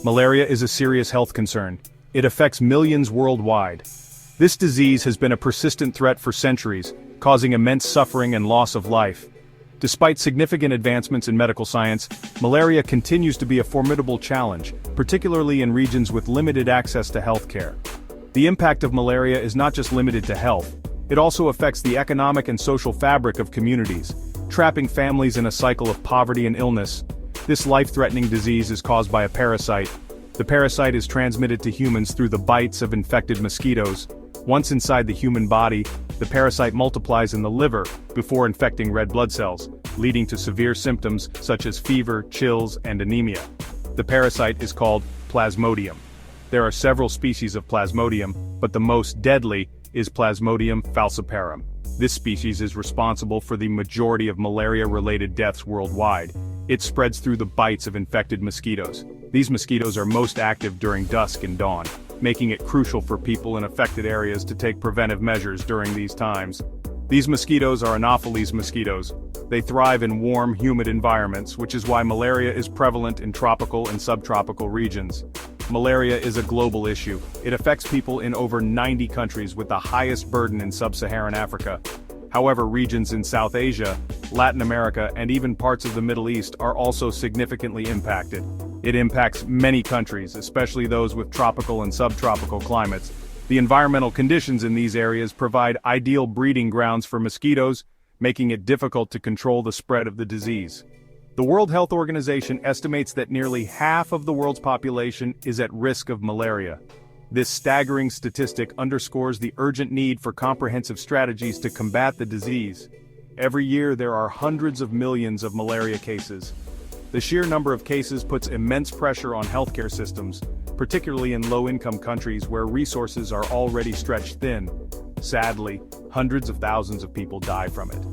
Malaria is a serious health concern. It affects millions worldwide. This disease has been a persistent threat for centuries, causing immense suffering and loss of life. Despite significant advancements in medical science, malaria continues to be a formidable challenge, particularly in regions with limited access to healthcare. The impact of malaria is not just limited to health, it also affects the economic and social fabric of communities, trapping families in a cycle of poverty and illness. This life-threatening disease is caused by a parasite. The parasite is transmitted to humans through the bites of infected mosquitoes. Once inside the human body, the parasite multiplies in the liver before infecting red blood cells, leading to severe symptoms such as fever, chills, and anemia. The parasite is called Plasmodium. There are several species of Plasmodium, but the most deadly is Plasmodium falciparum. This species is responsible for the majority of malaria-related deaths worldwide. It spreads through the bites of infected mosquitoes. These mosquitoes are most active during dusk and dawn, making it crucial for people in affected areas to take preventive measures during these times. These mosquitoes are Anopheles mosquitoes. They thrive in warm, humid environments, which is why malaria is prevalent in tropical and subtropical regions. Malaria is a global issue. It affects people in over 90 countries, with the highest burden in sub-Saharan Africa. However, regions in South Asia, Latin America, and even parts of the Middle East are also significantly impacted. It impacts many countries, especially those with tropical and subtropical climates. The environmental conditions in these areas provide ideal breeding grounds for mosquitoes, making it difficult to control the spread of the disease. The World Health Organization estimates that nearly half of the world's population is at risk of malaria. This staggering statistic underscores the urgent need for comprehensive strategies to combat the disease. Every year there are hundreds of millions of malaria cases. The sheer number of cases puts immense pressure on healthcare systems, particularly in low-income countries where resources are already stretched thin. Sadly, hundreds of thousands of people die from it.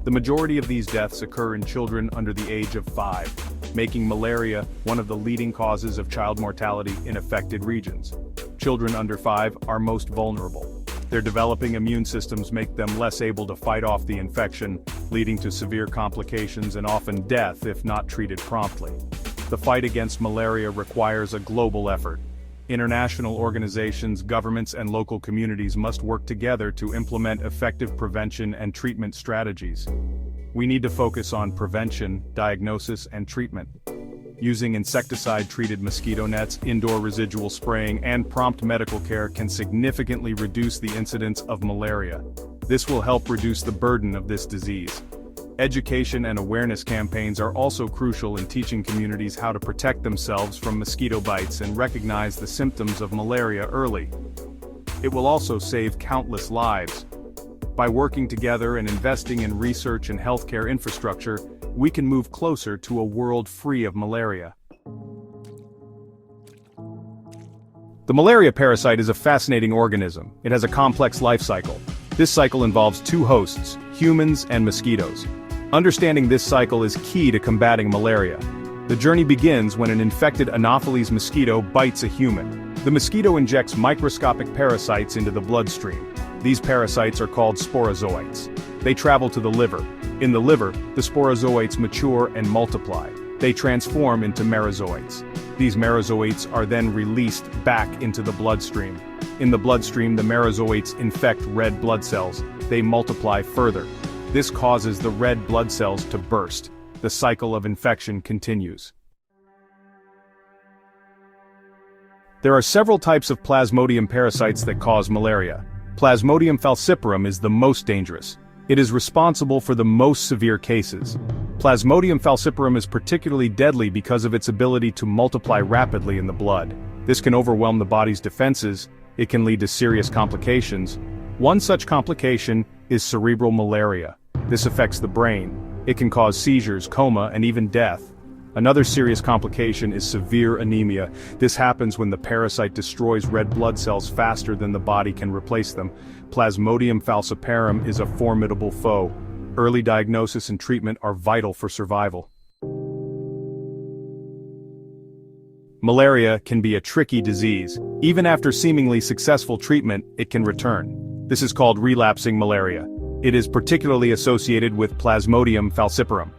The majority of these deaths occur in children under the age of 5, making malaria one of the leading causes of child mortality in affected regions. Children under 5 are most vulnerable. Their developing immune systems make them less able to fight off the infection, leading to severe complications and often death if not treated promptly. The fight against malaria requires a global effort. International organizations, governments, and local communities must work together to implement effective prevention and treatment strategies. We need to focus on prevention, diagnosis, and treatment. Using insecticide-treated mosquito nets, indoor residual spraying, and prompt medical care can significantly reduce the incidence of malaria. This will help reduce the burden of this disease. Education and awareness campaigns are also crucial in teaching communities how to protect themselves from mosquito bites and recognize the symptoms of malaria early. It will also save countless lives. By working together and investing in research and healthcare infrastructure, we can move closer to a world free of malaria. The malaria parasite is a fascinating organism. It has a complex life cycle. This cycle involves two hosts, humans and mosquitoes. Understanding this cycle is key to combating malaria. The journey begins when an infected Anopheles mosquito bites a human. The mosquito injects microscopic parasites into the bloodstream. These parasites are called sporozoites. They travel to the liver. In the liver, the sporozoites mature and multiply. They transform into merozoites. These merozoites are then released back into the bloodstream. In the bloodstream, the merozoites infect red blood cells. They multiply further. This causes the red blood cells to burst. The cycle of infection continues. There are several types of Plasmodium parasites that cause malaria. Plasmodium falciparum is the most dangerous. It is responsible for the most severe cases. Plasmodium falciparum is particularly deadly because of its ability to multiply rapidly in the blood. This can overwhelm the body's defenses. It can lead to serious complications. One such complication is cerebral malaria. This affects the brain. It can cause seizures, coma, and even death. Another serious complication is severe anemia. This happens when the parasite destroys red blood cells faster than the body can replace them. Plasmodium falciparum is a formidable foe. Early diagnosis and treatment are vital for survival. Malaria can be a tricky disease. Even after seemingly successful treatment, it can return. This is called relapsing malaria. It is particularly associated with Plasmodium falciparum.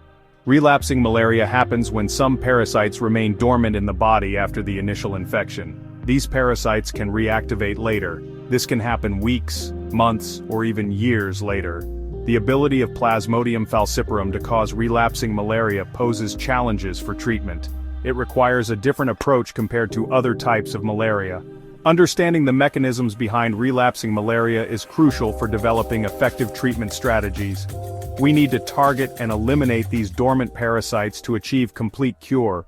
Relapsing malaria happens when some parasites remain dormant in the body after the initial infection. These parasites can reactivate later. This can happen weeks, months, or even years later. The ability of Plasmodium falciparum to cause relapsing malaria poses challenges for treatment. It requires a different approach compared to other types of malaria. Understanding the mechanisms behind relapsing malaria is crucial for developing effective treatment strategies. We need to target and eliminate these dormant parasites to achieve complete cure.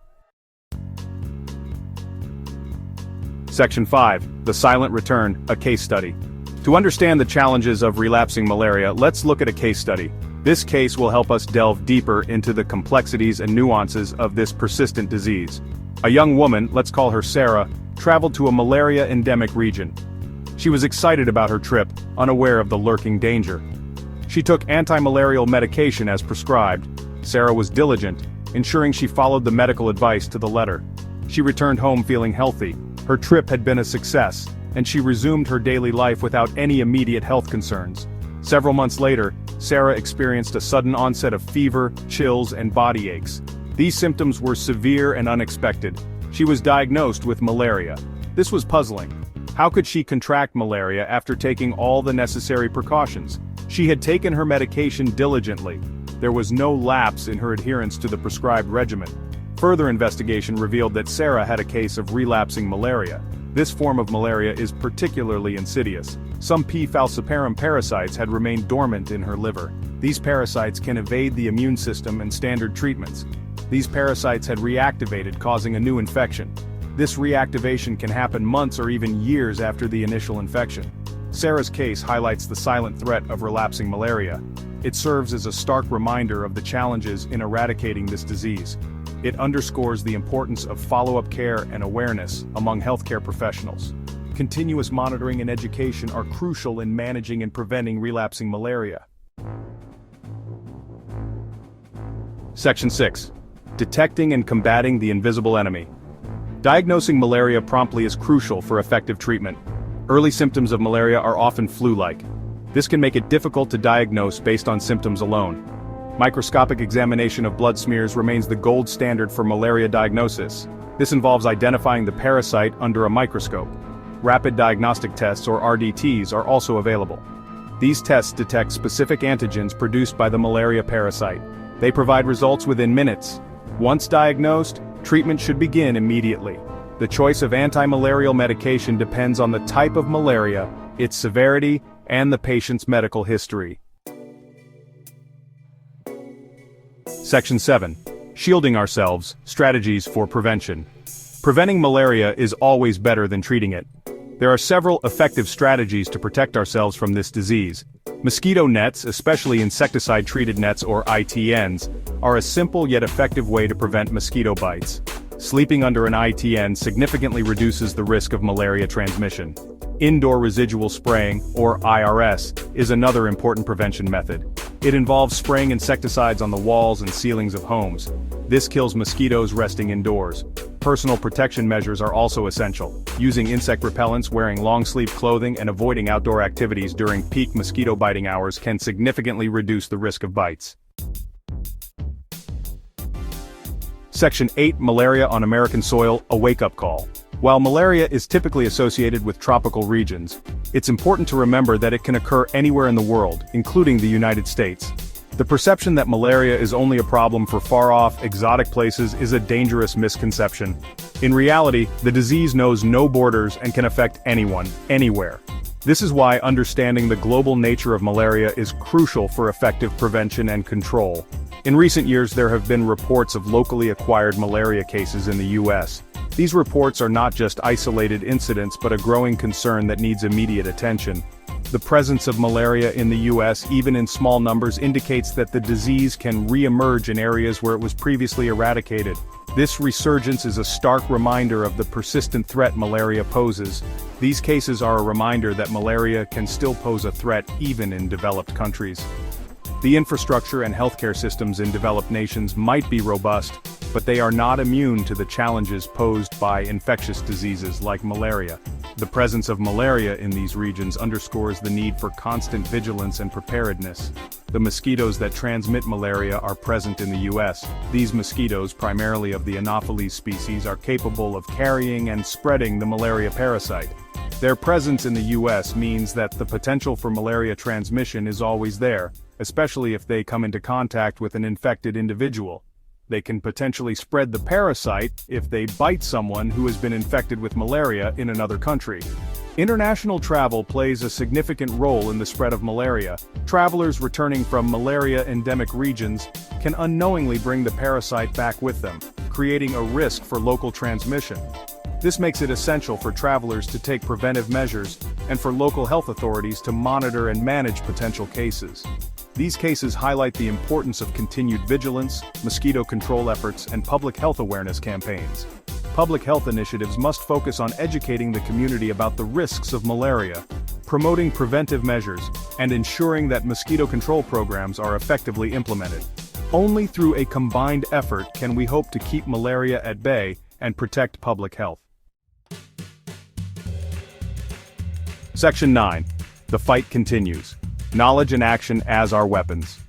Section 5. The Silent Return, a Case Study. To understand the challenges of relapsing malaria, let's look at a case study. This case will help us delve deeper into the complexities and nuances of this persistent disease. A young woman, let's call her Sarah, traveled to a malaria-endemic region. She was excited about her trip, unaware of the lurking danger. She took anti-malarial medication as prescribed. Sarah was diligent, ensuring she followed the medical advice to the letter. She returned home feeling healthy. Her trip had been a success, and she resumed her daily life without any immediate health concerns. Several months later, Sarah experienced a sudden onset of fever, chills, and body aches. These symptoms were severe and unexpected. She was diagnosed with malaria. This was puzzling. How could she contract malaria after taking all the necessary precautions? She had taken her medication diligently. There was no lapse in her adherence to the prescribed regimen. Further investigation revealed that Sarah had a case of relapsing malaria. This form of malaria is particularly insidious. Some P. falciparum parasites had remained dormant in her liver. These parasites can evade the immune system and standard treatments. These parasites had reactivated, causing a new infection. This reactivation can happen months or even years after the initial infection. Sarah's case highlights the silent threat of relapsing malaria. It serves as a stark reminder of the challenges in eradicating this disease. It underscores the importance of follow-up care and awareness among healthcare professionals. Continuous monitoring and education are crucial in managing and preventing relapsing malaria. Section 6. Detecting and combating the invisible enemy. Diagnosing malaria promptly is crucial for effective treatment. Early symptoms of malaria are often flu-like. This can make it difficult to diagnose based on symptoms alone. Microscopic examination of blood smears remains the gold standard for malaria diagnosis. This involves identifying the parasite under a microscope. Rapid diagnostic tests, or RDTs, are also available. These tests detect specific antigens produced by the malaria parasite. They provide results within minutes. Once diagnosed, treatment should begin immediately. The choice of anti-malarial medication depends on the type of malaria, its severity, and the patient's medical history. Section 7. Shielding ourselves, strategies for prevention. Preventing malaria is always better than treating it. There are several effective strategies to protect ourselves from this disease. Mosquito nets, especially insecticide-treated nets or ITNs, are a simple yet effective way to prevent mosquito bites. Sleeping under an ITN significantly reduces the risk of malaria transmission. Indoor residual spraying, or IRS, is another important prevention method. It involves spraying insecticides on the walls and ceilings of homes. This kills mosquitoes resting indoors. Personal protection measures are also essential. Using insect repellents, wearing long-sleeve clothing, and avoiding outdoor activities during peak mosquito biting hours can significantly reduce the risk of bites. Section 8. Malaria on American soil, a wake-up call. While malaria is typically associated with tropical regions, it's important to remember that it can occur anywhere in the world, including the United States. The perception that malaria is only a problem for far-off, exotic places is a dangerous misconception. In reality, the disease knows no borders and can affect anyone, anywhere. This is why understanding the global nature of malaria is crucial for effective prevention and control. In recent years, there have been reports of locally acquired malaria cases in the U.S. These reports are not just isolated incidents but a growing concern that needs immediate attention. The presence of malaria in the U.S., even in small numbers, indicates that the disease can re-emerge in areas where it was previously eradicated. This resurgence is a stark reminder of the persistent threat malaria poses. These cases are a reminder that malaria can still pose a threat even in developed countries. The infrastructure and healthcare systems in developed nations might be robust, but they are not immune to the challenges posed by infectious diseases like malaria. The presence of malaria in these regions underscores the need for constant vigilance and preparedness. The mosquitoes that transmit malaria are present in the U.S. These mosquitoes, primarily of the Anopheles species, are capable of carrying and spreading the malaria parasite. Their presence in the U.S. means that the potential for malaria transmission is always there, especially if they come into contact with an infected individual. They can potentially spread the parasite if they bite someone who has been infected with malaria in another country. International travel plays a significant role in the spread of malaria. Travelers returning from malaria-endemic regions can unknowingly bring the parasite back with them, creating a risk for local transmission. This makes it essential for travelers to take preventive measures and for local health authorities to monitor and manage potential cases. These cases highlight the importance of continued vigilance, mosquito control efforts, and public health awareness campaigns. Public health initiatives must focus on educating the community about the risks of malaria, promoting preventive measures, and ensuring that mosquito control programs are effectively implemented. Only through a combined effort can we hope to keep malaria at bay and protect public health. Section 9. The fight continues. Knowledge and action as our weapons.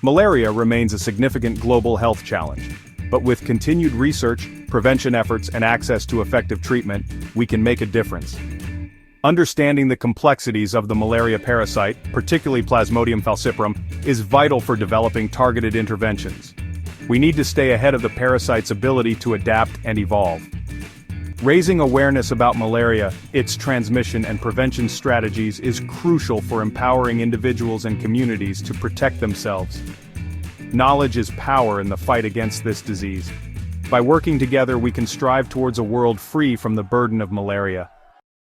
Malaria remains a significant global health challenge, but with continued research, prevention efforts, and access to effective treatment, we can make a difference. Understanding the complexities of the malaria parasite, particularly Plasmodium falciparum, is vital for developing targeted interventions. We need to stay ahead of the parasite's ability to adapt and evolve. Raising awareness about malaria, its transmission and prevention strategies is crucial for empowering individuals and communities to protect themselves. Knowledge is power in the fight against this disease. By working together, we can strive towards a world free from the burden of malaria.